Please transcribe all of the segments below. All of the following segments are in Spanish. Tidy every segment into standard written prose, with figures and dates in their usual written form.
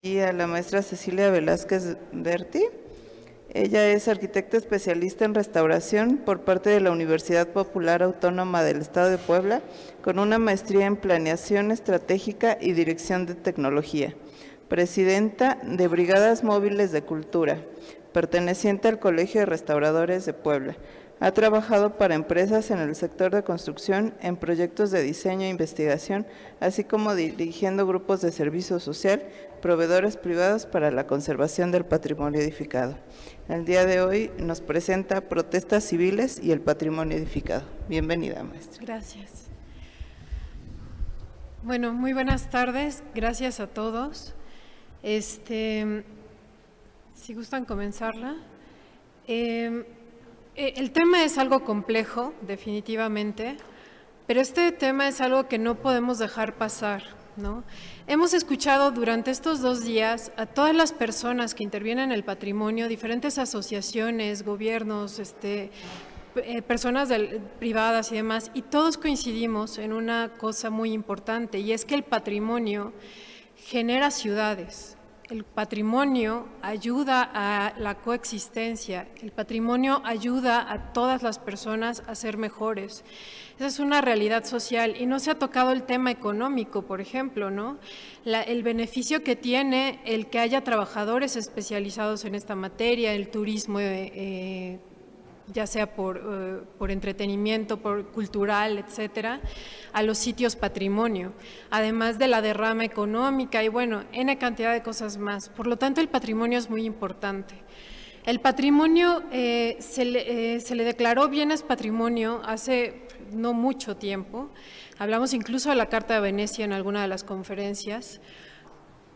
Y a la maestra Cecilia Velázquez Berti. Ella es arquitecta especialista en restauración por parte de la Universidad Popular Autónoma del Estado de Puebla, con una maestría en planeación estratégica y dirección de tecnología. Presidenta de Brigadas Móviles de Cultura, perteneciente al Colegio de Restauradores de Puebla. Ha trabajado para empresas en el sector de construcción, en proyectos de diseño e investigación, así como dirigiendo grupos de servicio social, proveedores privados para la conservación del patrimonio edificado. El día de hoy nos presenta protestas civiles y el patrimonio edificado. Bienvenida, maestra. Gracias. Bueno, muy buenas tardes. Gracias a todos. Si gustan comenzarla. El tema es algo complejo, definitivamente, pero este tema es algo que no podemos dejar pasar, ¿no? Hemos escuchado durante estos 2 días a todas las personas que intervienen en el patrimonio, diferentes asociaciones, gobiernos, personas privadas y demás, y todos coincidimos en una cosa muy importante, y es que el patrimonio genera ciudades. El patrimonio ayuda a la coexistencia, el patrimonio ayuda a todas las personas a ser mejores. Esa es una realidad social y no se ha tocado el tema económico, por ejemplo, ¿no? El beneficio que tiene el que haya trabajadores especializados en esta materia, el turismo, ya sea por entretenimiento, por cultural, etcétera, a los sitios patrimonio, además de la derrama económica y bueno, N cantidad de cosas más. Por lo tanto, el patrimonio es muy importante. El patrimonio se le declaró bienes patrimonio hace no mucho tiempo, hablamos incluso de la Carta de Venecia en alguna de las conferencias,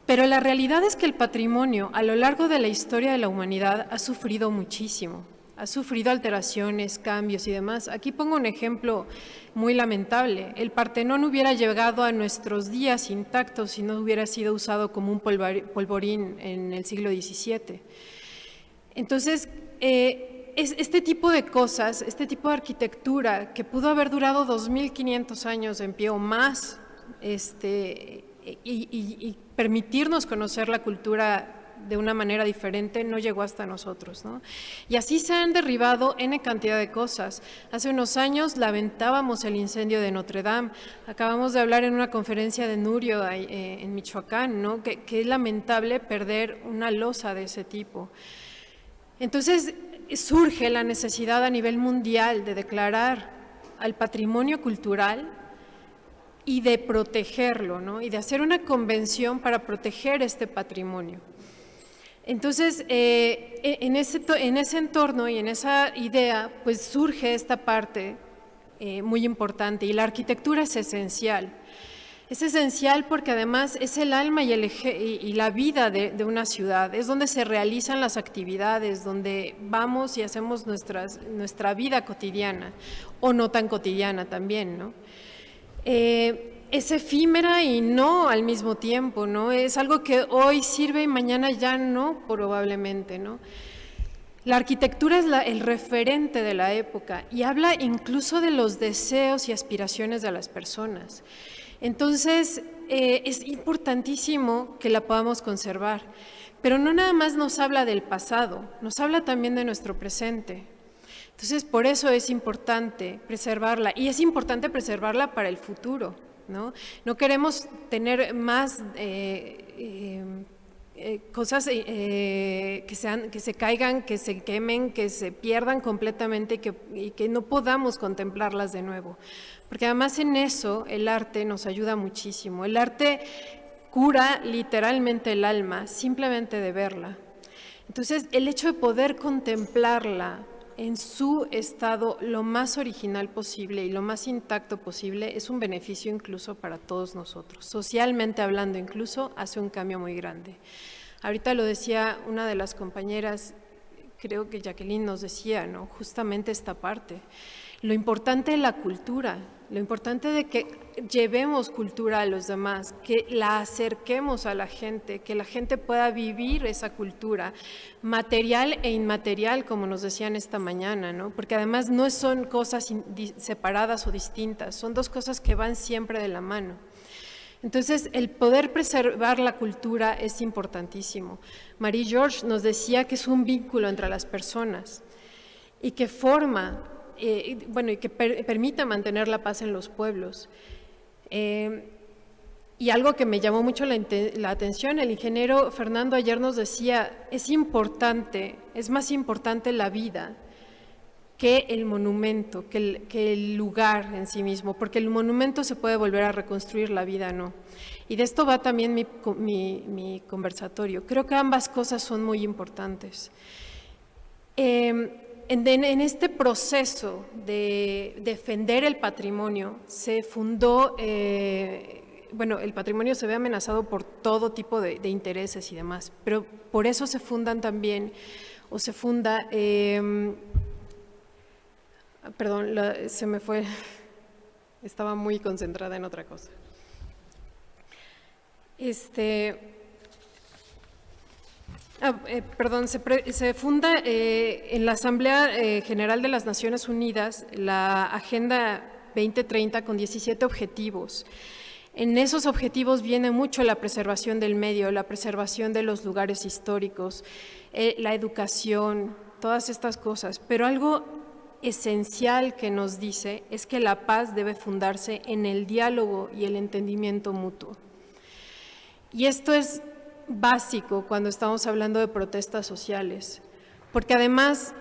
pero la realidad es que el patrimonio a lo largo de la historia de la humanidad ha sufrido muchísimo. Ha sufrido alteraciones, cambios y demás. Aquí pongo un ejemplo muy lamentable. El Partenón hubiera llegado a nuestros días intactos si no hubiera sido usado como un polvorín en el siglo XVII. Entonces, este tipo de cosas, este tipo de arquitectura que pudo haber durado 2500 años en pie o más, y permitirnos conocer la cultura de una manera diferente, no llegó hasta nosotros, ¿no? Y así se han derribado N cantidad de cosas. Hace unos años lamentábamos el incendio de Notre Dame. Acabamos de hablar en una conferencia de Nurio en Michoacán, ¿no? Que es lamentable perder una losa de ese tipo. Entonces surge la necesidad a nivel mundial de declarar al patrimonio cultural y de protegerlo, ¿no? Y de hacer una convención para proteger este patrimonio. Entonces, en ese entorno y en esa idea, pues surge esta parte muy importante y la arquitectura es esencial. Es esencial porque además es el alma y la vida de una ciudad, es donde se realizan las actividades, donde vamos y hacemos nuestra vida cotidiana o no tan cotidiana también, ¿no? Es efímera y no al mismo tiempo, ¿no? Es algo que hoy sirve y mañana ya no, probablemente, ¿no? La arquitectura es el referente de la época y habla incluso de los deseos y aspiraciones de las personas. Entonces, es importantísimo que la podamos conservar, pero no nada más nos habla del pasado, nos habla también de nuestro presente. Entonces, por eso es importante preservarla y es importante preservarla para el futuro, ¿no? No queremos tener más cosas que se caigan, que se quemen, que se pierdan completamente y que no podamos contemplarlas de nuevo. Porque además en eso el arte nos ayuda muchísimo. El arte cura literalmente el alma, simplemente de verla. Entonces, el hecho de poder contemplarla en su estado lo más original posible y lo más intacto posible es un beneficio incluso para todos nosotros. Socialmente hablando incluso hace un cambio muy grande. Ahorita lo decía una de las compañeras, creo que Jacqueline nos decía, ¿no? Justamente esta parte. Lo importante de la cultura, lo importante de que llevemos cultura a los demás, que la acerquemos a la gente, que la gente pueda vivir esa cultura, material e inmaterial, como nos decían esta mañana, ¿no? Porque además no son cosas separadas o distintas, son dos cosas que van siempre de la mano. Entonces, el poder preservar la cultura es importantísimo. Marie-Georges nos decía que es un vínculo entre las personas y que forma, y que permite mantener la paz en los pueblos. Y algo que me llamó mucho la atención, el ingeniero Fernando ayer nos decía, es más importante la vida que el monumento, que el lugar en sí mismo, porque el monumento se puede volver a reconstruir, la vida no. Y de esto va también mi conversatorio. Creo que ambas cosas son muy importantes. En este proceso de defender el patrimonio se fundó, el patrimonio se ve amenazado por todo tipo de intereses y demás, pero por eso se fundan también, o se funda, perdón, se me fue, estaba muy concentrada en otra cosa. Se funda en la Asamblea General de las Naciones Unidas la Agenda 2030 con 17 objetivos. En esos objetivos viene mucho la preservación del medio, la preservación de los lugares históricos, la educación, todas estas cosas, pero algo esencial que nos dice es que la paz debe fundarse en el diálogo y el entendimiento mutuo. Y esto es básico cuando estamos hablando de protestas sociales, porque además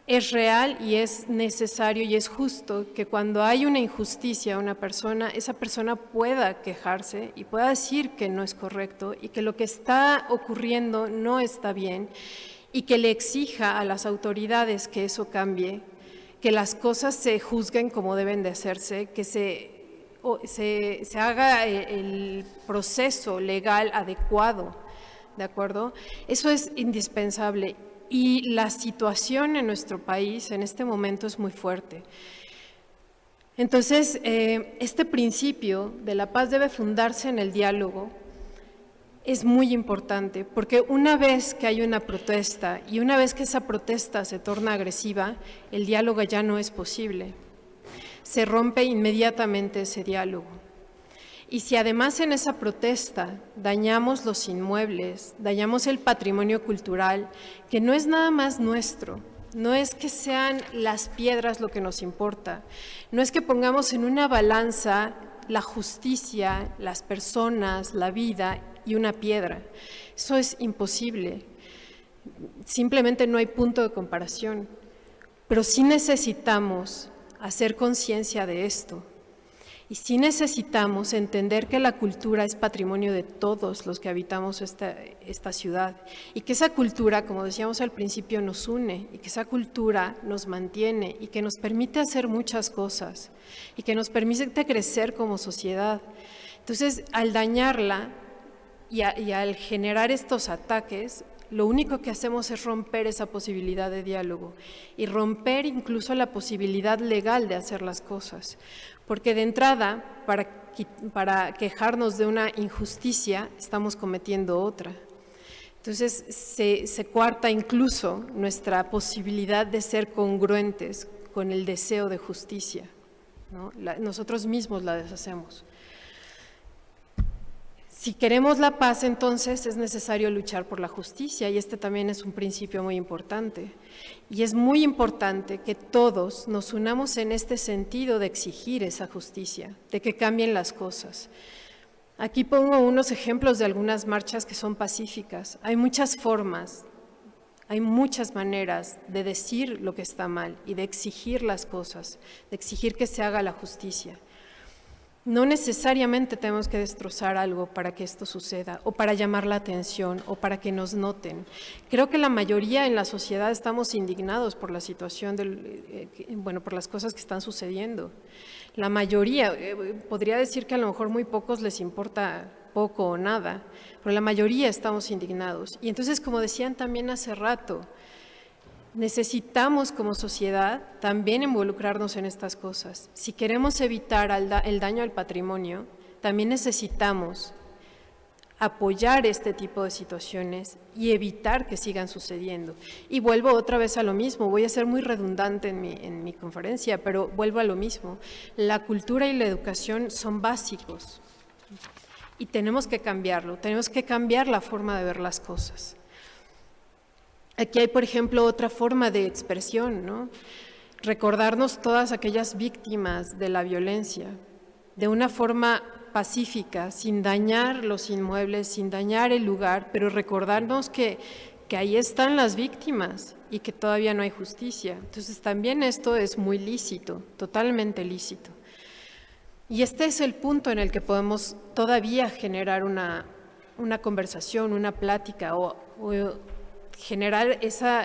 es real y es necesario y es justo que cuando hay una injusticia a una persona, esa persona pueda quejarse y pueda decir que no es correcto y que lo que está ocurriendo no está bien, y que le exija a las autoridades que eso cambie, que las cosas se juzguen como deben de hacerse, que se haga el proceso legal adecuado, ¿de acuerdo? Eso es indispensable y la situación en nuestro país en este momento es muy fuerte. Entonces, este principio de la paz debe fundarse en el diálogo. Es muy importante, porque una vez que hay una protesta y una vez que esa protesta se torna agresiva, el diálogo ya no es posible. Se rompe inmediatamente ese diálogo. Y si además en esa protesta dañamos los inmuebles, dañamos el patrimonio cultural, que no es nada más nuestro, no es que sean las piedras lo que nos importa, no es que pongamos en una balanza la justicia, las personas, la vida y una piedra. Eso es imposible. Simplemente no hay punto de comparación. Pero sí necesitamos hacer conciencia de esto. Y sí necesitamos entender que la cultura es patrimonio de todos los que habitamos esta ciudad. Y que esa cultura, como decíamos al principio, nos une. Y que esa cultura nos mantiene y que nos permite hacer muchas cosas. Y que nos permite crecer como sociedad. Entonces, al dañarla, y al generar estos ataques, lo único que hacemos es romper esa posibilidad de diálogo y romper incluso la posibilidad legal de hacer las cosas. Porque de entrada, para quejarnos de una injusticia, estamos cometiendo otra. Entonces, se coarta incluso nuestra posibilidad de ser congruentes con el deseo de justicia, ¿no? Nosotros mismos la deshacemos. Si queremos la paz, entonces es necesario luchar por la justicia y este también es un principio muy importante. Y es muy importante que todos nos unamos en este sentido de exigir esa justicia, de que cambien las cosas. Aquí pongo unos ejemplos de algunas marchas que son pacíficas. Hay muchas formas, hay muchas maneras de decir lo que está mal y de exigir las cosas, de exigir que se haga la justicia. No necesariamente tenemos que destrozar algo para que esto suceda, o para llamar la atención, o para que nos noten. Creo que la mayoría en la sociedad estamos indignados por la situación, por las cosas que están sucediendo. La mayoría, podría decir que a lo mejor muy pocos les importa poco o nada, pero la mayoría estamos indignados. Y entonces, como decían también hace rato, necesitamos como sociedad también involucrarnos en estas cosas. Si queremos evitar el daño al patrimonio, también necesitamos apoyar este tipo de situaciones y evitar que sigan sucediendo. Y vuelvo otra vez a lo mismo, voy a ser muy redundante en mi conferencia, pero vuelvo a lo mismo. La cultura y la educación son básicos Y tenemos que cambiarlo, tenemos que cambiar la forma de ver las cosas. Aquí hay, por ejemplo, otra forma de expresión, ¿no? Recordarnos todas aquellas víctimas de la violencia de una forma pacífica, sin dañar los inmuebles, sin dañar el lugar, pero recordarnos que ahí están las víctimas y que todavía no hay justicia. Entonces también esto es muy lícito, totalmente lícito. Y este es el punto en el que podemos todavía generar una conversación, una plática o generar esa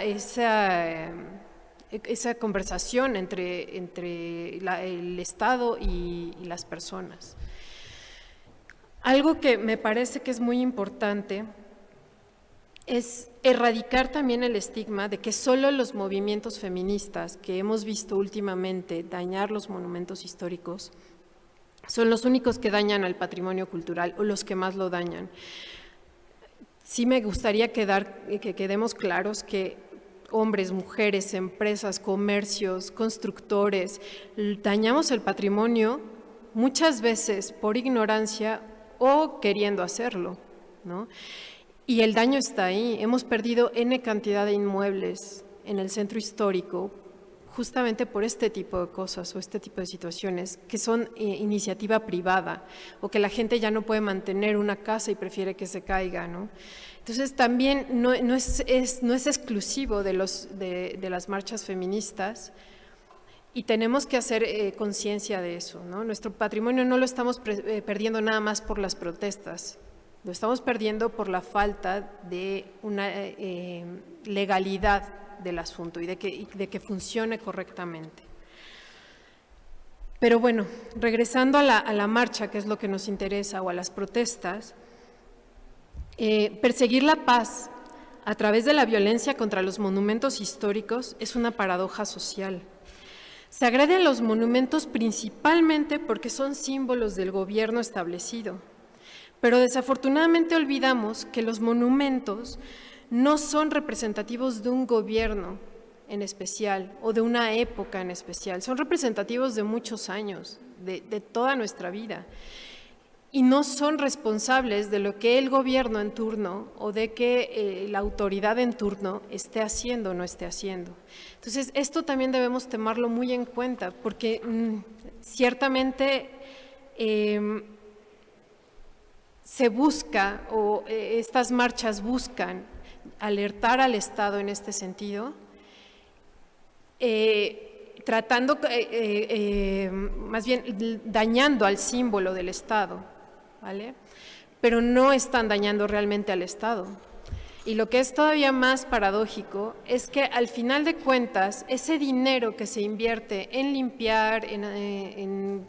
conversación entre el Estado y las personas. Algo que me parece que es muy importante es erradicar también el estigma de que solo los movimientos feministas que hemos visto últimamente dañar los monumentos históricos son los únicos que dañan al patrimonio cultural o los que más lo dañan. Sí me gustaría que quedemos claros que hombres, mujeres, empresas, comercios, constructores, dañamos el patrimonio muchas veces por ignorancia o queriendo hacerlo, ¿no? Y el daño está ahí. Hemos perdido N cantidad de inmuebles en el centro histórico justamente por este tipo de cosas o este tipo de situaciones que son iniciativa privada o que la gente ya no puede mantener una casa y prefiere que se caiga, ¿no? Entonces también no es exclusivo de las marchas feministas y tenemos que hacer conciencia de eso, ¿no? Nuestro patrimonio no lo estamos perdiendo nada más por las protestas, lo estamos perdiendo por la falta de una legalidad del asunto y de que funcione correctamente. Pero bueno, regresando a la marcha, que es lo que nos interesa, o a las protestas, perseguir la paz a través de la violencia contra los monumentos históricos es una paradoja social. Se agrede a los monumentos principalmente porque son símbolos del gobierno establecido, pero desafortunadamente olvidamos que los monumentos no son representativos de un gobierno en especial o de una época en especial, son representativos de muchos años, de toda nuestra vida. Y no son responsables de lo que el gobierno en turno o de que la autoridad en turno esté haciendo o no esté haciendo. Entonces, esto también debemos tomarlo muy en cuenta, porque ciertamente se busca, o estas marchas buscan alertar al Estado en este sentido, tratando, más bien dañando al símbolo del Estado, ¿vale? Pero no están dañando realmente al Estado. Y lo que es todavía más paradójico es que al final de cuentas, ese dinero que se invierte en limpiar, en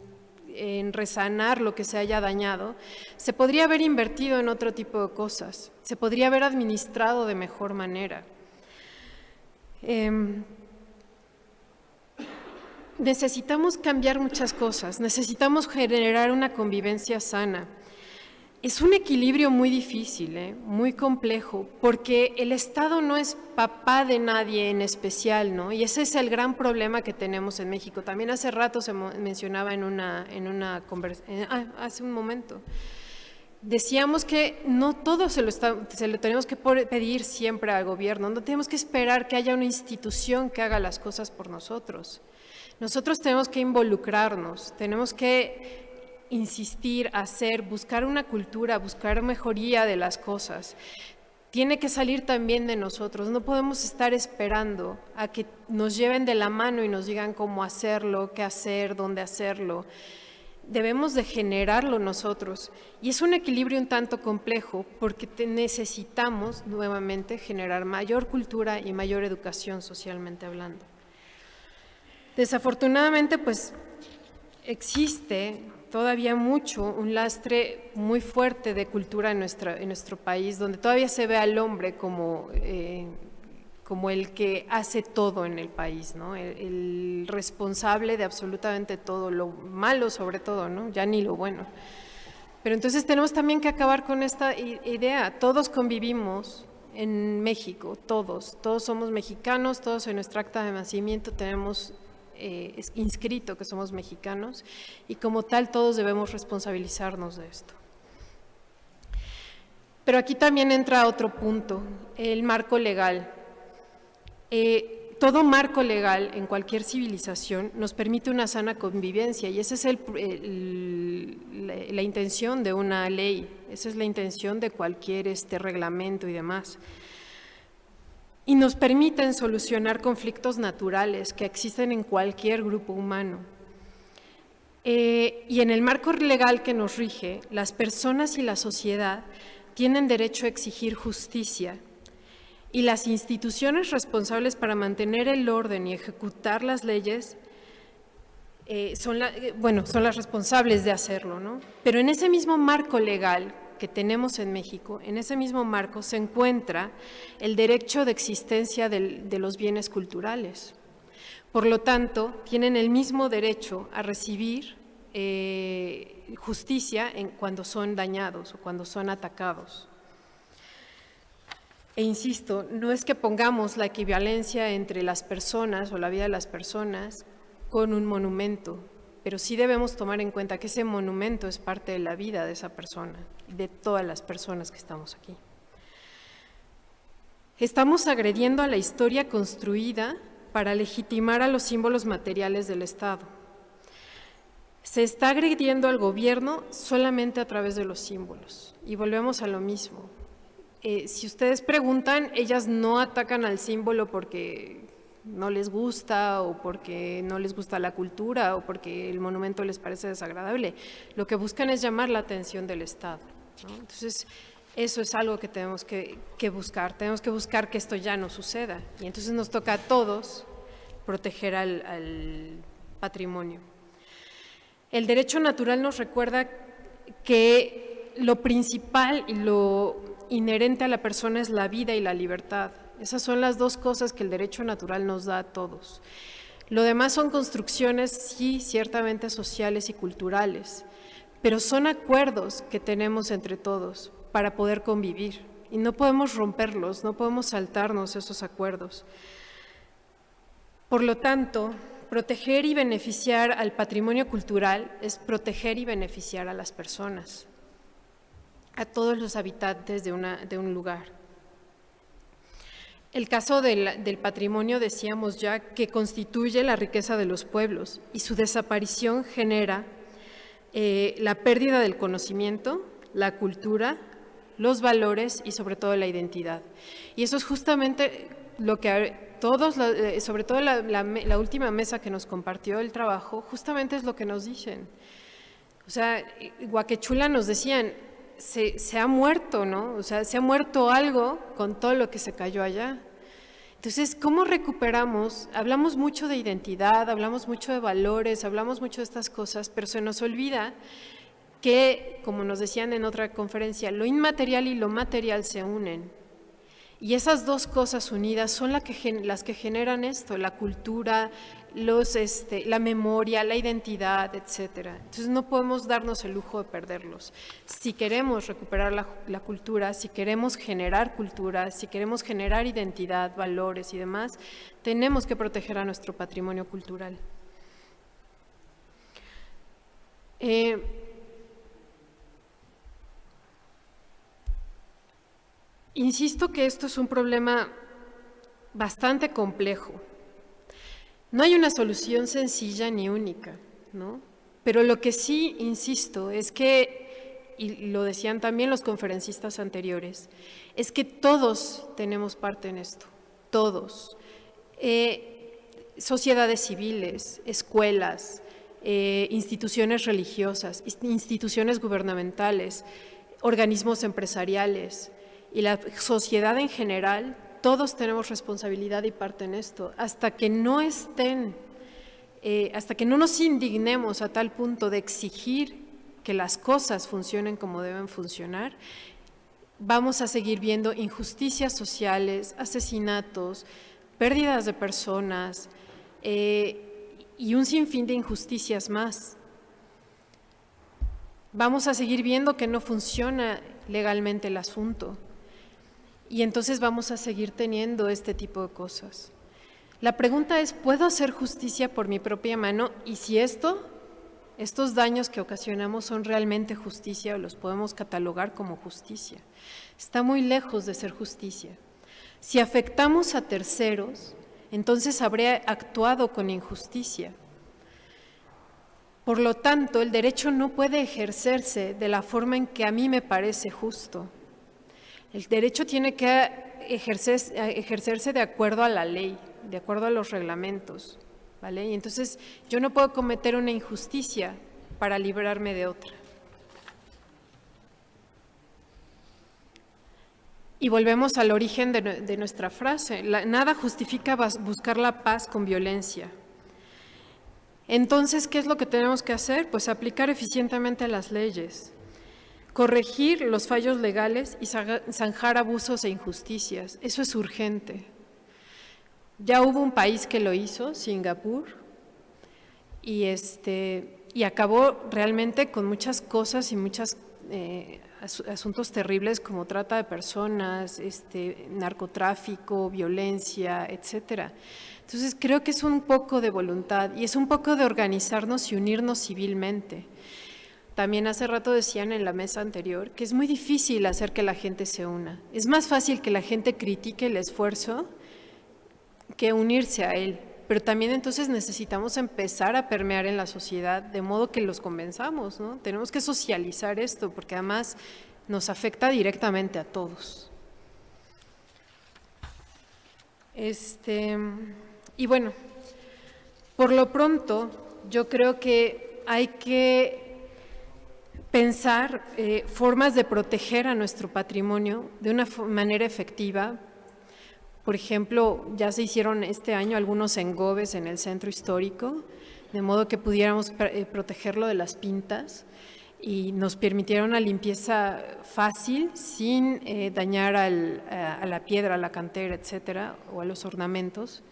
resanar lo que se haya dañado, se podría haber invertido en otro tipo de cosas, se podría haber administrado de mejor manera. Necesitamos cambiar muchas cosas, necesitamos generar una convivencia sana. Es un equilibrio muy difícil, muy complejo, porque el Estado no es papá de nadie en especial, ¿no? Y ese es el gran problema que tenemos en México. También hace rato se mencionaba hace un momento. Decíamos que no todo se lo tenemos que pedir siempre al gobierno, no tenemos que esperar que haya una institución que haga las cosas por nosotros. Nosotros tenemos que involucrarnos, tenemos que insistir, buscar una cultura, buscar mejoría de las cosas. Tiene que salir también de nosotros, no podemos estar esperando a que nos lleven de la mano y nos digan cómo hacerlo, qué hacer, dónde hacerlo. Debemos de generarlo nosotros y es un equilibrio un tanto complejo porque necesitamos nuevamente generar mayor cultura y mayor educación socialmente hablando. Desafortunadamente, pues existe todavía un lastre muy fuerte de cultura en nuestro país, donde todavía se ve al hombre como el que hace todo en el país, ¿no? El responsable de absolutamente todo, lo malo sobre todo, ¿no? Ya ni lo bueno. Pero entonces tenemos también que acabar con esta idea. Todos convivimos en México, todos somos mexicanos, todos en nuestra acta de nacimiento tenemos inscrito que somos mexicanos y como tal todos debemos responsabilizarnos de esto. Pero aquí también entra otro punto, el marco legal. Todo marco legal en cualquier civilización nos permite una sana convivencia y esa es la intención de una ley, esa es la intención de cualquier reglamento y demás. Y nos permiten solucionar conflictos naturales que existen en cualquier grupo humano. Y en el marco legal que nos rige, las personas y la sociedad tienen derecho a exigir justicia y las instituciones responsables para mantener el orden y ejecutar las leyes son las responsables de hacerlo, ¿no? Pero en ese mismo marco legal que tenemos en México, en ese mismo marco se encuentra el derecho de existencia de los bienes culturales. Por lo tanto, tienen el mismo derecho a recibir justicia cuando son dañados o cuando son atacados. E insisto, no es que pongamos la equivalencia entre las personas o la vida de las personas con un monumento, pero sí debemos tomar en cuenta que ese monumento es parte de la vida de esa persona, de todas las personas que estamos aquí. Estamos agrediendo a la historia construida para legitimar a los símbolos materiales del Estado. Se está agrediendo al gobierno solamente a través de los símbolos. Y volvemos a lo mismo. Si ustedes preguntan, ellas no atacan al símbolo porque no les gusta o porque no les gusta la cultura o porque el monumento les parece desagradable. Lo que buscan es llamar la atención del Estado, ¿no? Entonces, eso es algo que tenemos que buscar. Tenemos que buscar que esto ya no suceda. Y entonces nos toca a todos proteger al patrimonio. El derecho natural nos recuerda que lo principal y lo inherente a la persona es la vida y la libertad. Esas son las dos cosas que el derecho natural nos da a todos. Lo demás son construcciones, sí, ciertamente sociales y culturales, pero son acuerdos que tenemos entre todos para poder convivir y no podemos romperlos, no podemos saltarnos esos acuerdos. Por lo tanto, proteger y beneficiar al patrimonio cultural es proteger y beneficiar a las personas, a todos los habitantes de un lugar. El caso del patrimonio, decíamos ya, que constituye la riqueza de los pueblos y su desaparición genera la pérdida del conocimiento, la cultura, los valores y sobre todo la identidad. Y eso es justamente lo que todos, sobre todo la última mesa que nos compartió el trabajo, justamente es lo que nos dicen. O sea, Huaquechula nos decían, se ha muerto, ¿no? O sea, se ha muerto algo con todo lo que se cayó allá. Entonces, ¿cómo recuperamos? Hablamos mucho de identidad, hablamos mucho de valores, hablamos mucho de estas cosas, pero se nos olvida que, como nos decían en otra conferencia, lo inmaterial y lo material se unen. Y esas dos cosas unidas son las que generan esto, la cultura, la memoria, la identidad, etcétera. Entonces no podemos darnos el lujo de perderlos. Si queremos recuperar la cultura, si queremos generar cultura, si queremos generar identidad, valores y demás, tenemos que proteger a nuestro patrimonio cultural. Insisto que esto es un problema bastante complejo. No hay una solución sencilla ni única, ¿no? Pero lo que sí insisto es que, y lo decían también los conferencistas anteriores, es que todos tenemos parte en esto, todos. Sociedades civiles, escuelas, instituciones religiosas, instituciones gubernamentales, organismos empresariales, y la sociedad en general, todos tenemos responsabilidad y parte en esto. Hasta que no nos indignemos a tal punto de exigir que las cosas funcionen como deben funcionar, vamos a seguir viendo injusticias sociales, asesinatos, pérdidas de personas y un sinfín de injusticias más. Vamos a seguir viendo que no funciona legalmente el asunto. Y entonces vamos a seguir teniendo este tipo de cosas. La pregunta es, ¿puedo hacer justicia por mi propia mano? Y si esto ¿Estos daños que ocasionamos son realmente justicia o los podemos catalogar como justicia? Está muy lejos de ser justicia. Si afectamos a terceros, entonces habría actuado con injusticia. Por lo tanto, el derecho no puede ejercerse de la forma en que a mí me parece justo. El derecho tiene que ejercerse de acuerdo a la ley, de acuerdo a los reglamentos, ¿vale? Y entonces yo no puedo cometer una injusticia para librarme de otra. Y volvemos al origen de nuestra frase. Nada justifica buscar la paz con violencia. Entonces, ¿qué es lo que tenemos que hacer? Pues aplicar eficientemente las leyes, corregir los fallos legales y zanjar abusos e injusticias. Eso es urgente. Ya hubo un país que lo hizo, Singapur, y acabó realmente con muchas cosas y muchos asuntos terribles como trata de personas, narcotráfico, violencia, etcétera. Entonces creo que es un poco de voluntad y es un poco de organizarnos y unirnos civilmente. También hace rato decían en la mesa anterior que es muy difícil hacer que la gente se una. Es más fácil que la gente critique el esfuerzo que unirse a él. Pero también entonces necesitamos empezar a permear en la sociedad de modo que los convenzamos, ¿no? Tenemos que socializar esto porque además nos afecta directamente a todos. Y bueno, por lo pronto yo creo que hay que pensar formas de proteger a nuestro patrimonio de una manera efectiva. Por ejemplo, ya se hicieron este año algunos engobes en el centro histórico, de modo que pudiéramos protegerlo de las pintas y nos permitieron una limpieza fácil sin dañar a la piedra, a la cantera, etcétera, o a los ornamentos.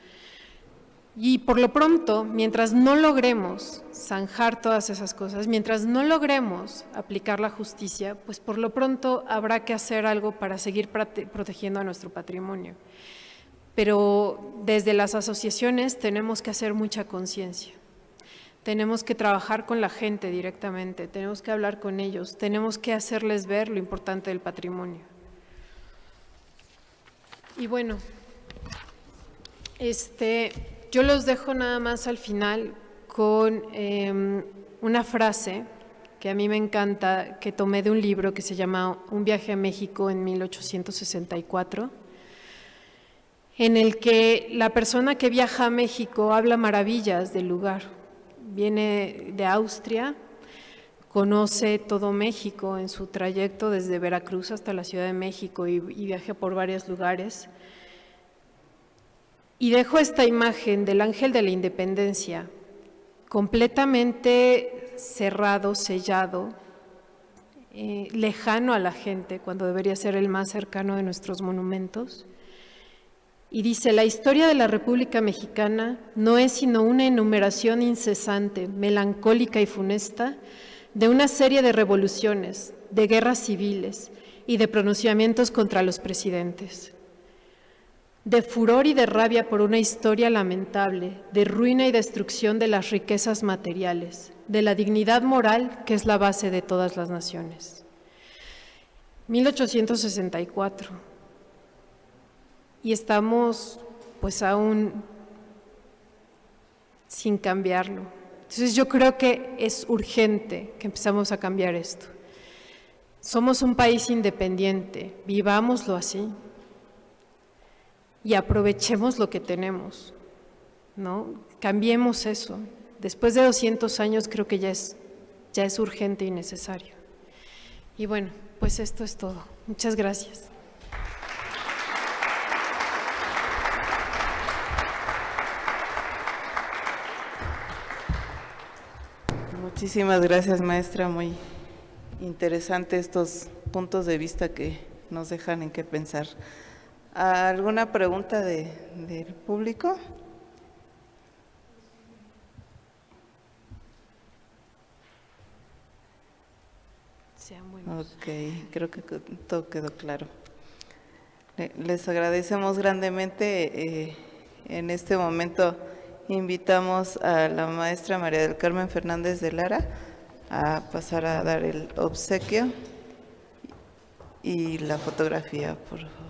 Y por lo pronto, mientras no logremos zanjar todas esas cosas, mientras no logremos aplicar la justicia, pues por lo pronto habrá que hacer algo para seguir protegiendo a nuestro patrimonio. Pero desde las asociaciones tenemos que hacer mucha conciencia. Tenemos que trabajar con la gente directamente, tenemos que hablar con ellos, tenemos que hacerles ver lo importante del patrimonio. Y bueno, yo los dejo nada más al final con una frase que a mí me encanta, que tomé de un libro que se llama Un viaje a México en 1864, en el que la persona que viaja a México habla maravillas del lugar. Viene de Austria, conoce todo México en su trayecto desde Veracruz hasta la Ciudad de México y viaja por varios lugares. Y dejo esta imagen del Ángel de la Independencia, completamente cerrado, sellado, lejano a la gente, cuando debería ser el más cercano de nuestros monumentos. Y dice, la historia de la República Mexicana no es sino una enumeración incesante, melancólica y funesta de una serie de revoluciones, de guerras civiles y de pronunciamientos contra los presidentes. De furor y de rabia por una historia lamentable, de ruina y destrucción de las riquezas materiales, de la dignidad moral que es la base de todas las naciones. 1864. Y estamos pues aún sin cambiarlo. Entonces yo creo que es urgente que empezamos a cambiar esto. Somos un país independiente, vivámoslo así y aprovechemos lo que tenemos, ¿no? Cambiemos eso. Después de 200 años creo que ya es urgente y necesario. Y bueno, pues esto es todo. Muchas gracias. Muchísimas gracias, maestra. Muy interesante estos puntos de vista que nos dejan en qué pensar. ¿Alguna pregunta del público? Sean buenos. Ok, creo que todo quedó claro. Les agradecemos grandemente en este momento invitamos a la maestra María del Carmen Fernández de Lara a pasar a dar el obsequio y la fotografía, por favor.